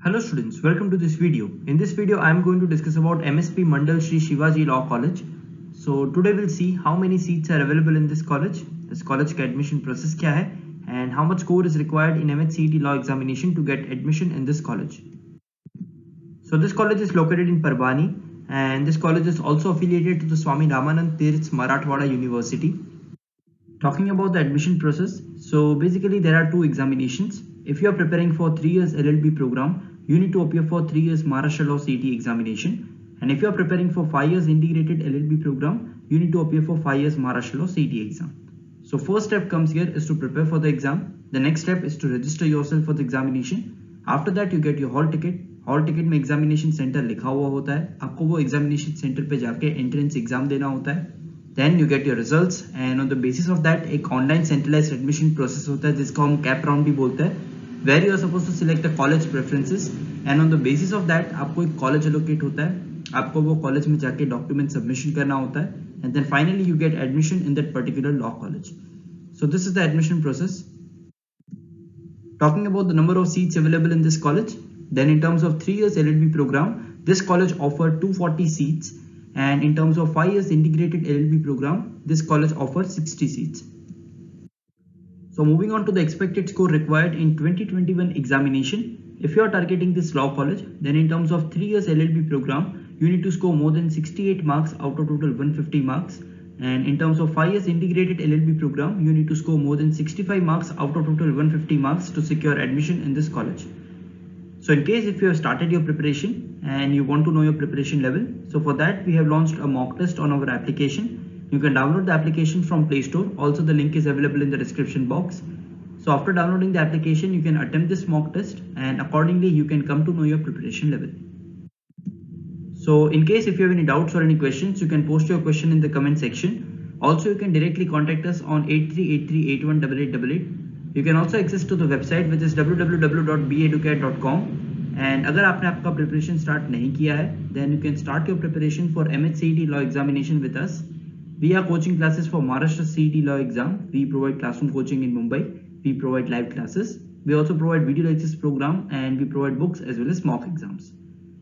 Hello students, welcome to this video. In this video, I am going to discuss about MSP Mandal Shri Shivaji Law College. So today we'll see how many seats are available in this college का admission process क्या है, and how much score is required in CET Law examination to get admission in this college. So this college is located in Parbhani, and this college is also affiliated to the Swami Ramanand Tirth Marathwada University. Talking about the admission process, so basically there are two examinations. If you are preparing for 3 years LLB program, you need to appear for 3 years Maharashtra Law CET examination. And if you are preparing for 5 years integrated LLB program, you need to appear for 5 years Maharashtra Law CET exam. So first step comes here is to prepare for the exam. The next step is to register yourself for the examination. After that you get your hall ticket. Hall ticket में examination centre लिखा हुआ होता है, आपको वो examination centre पे जाके entrance exam देना होता है. Then you get your results and on the basis of that एक ऑनलाइन सेंट्रलाइज्ड एडमिशन प्रोसेस होता है जिसको हम कैप राउंड भी बोलते हैं, where you are suppose to select the college preferences and on the basis of that आपको एक कॉलेज एलोकेट होता है, आपको वो कॉलेज में जाके डॉक्यूमेंट सबमिशन करना होता है and then finally you get admission in that particular law college. So this is the admission process. Talking about the number of seats available in this college, then in terms of 3 years LLB program, this college offered 240 seats, and in terms of 5 years integrated LLB program, this college offers 60 seats. So moving on to the expected score required in 2021 examination, if you are targeting this law college, then in terms of 3 years LLB program, you need to score more than 68 marks out of total 150 marks. And in terms of 5 years integrated LLB program, you need to score more than 65 marks out of total 150 marks to secure admission in this college. So in case if you have started your preparation and you want to know your preparation level, so for that we have launched a mock test on our application. You can download the application from Play Store. Also the link is available in the description box. So after downloading the application, you can attempt this mock test and accordingly you can come to know your preparation level. So in case if you have any doubts or any questions, you can post your question in the comment section. Also you can directly contact us on 8383818888. You can also access to the website which is www.beducare.com. and अगर आपने आपका preparation start नहीं किया है, then you can start your preparation for CET Law examination with us. We are coaching classes for Maharashtra CET Law exam. We provide classroom coaching in Mumbai. We provide live classes. We also provide video lectures program and we provide books as well as mock exams.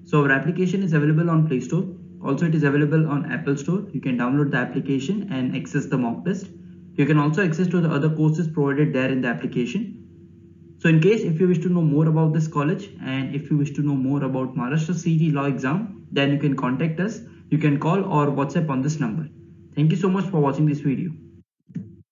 So our application is available on Play Store. Also it is available on Apple Store. You can download the application and access the mock test. You can also access to the other courses provided there in the application. So in case if you wish to know more about this college and if you wish to know more about Maharashtra CET Law exam, then you can contact us. You can call or WhatsApp on this number. Thank you so much for watching this video.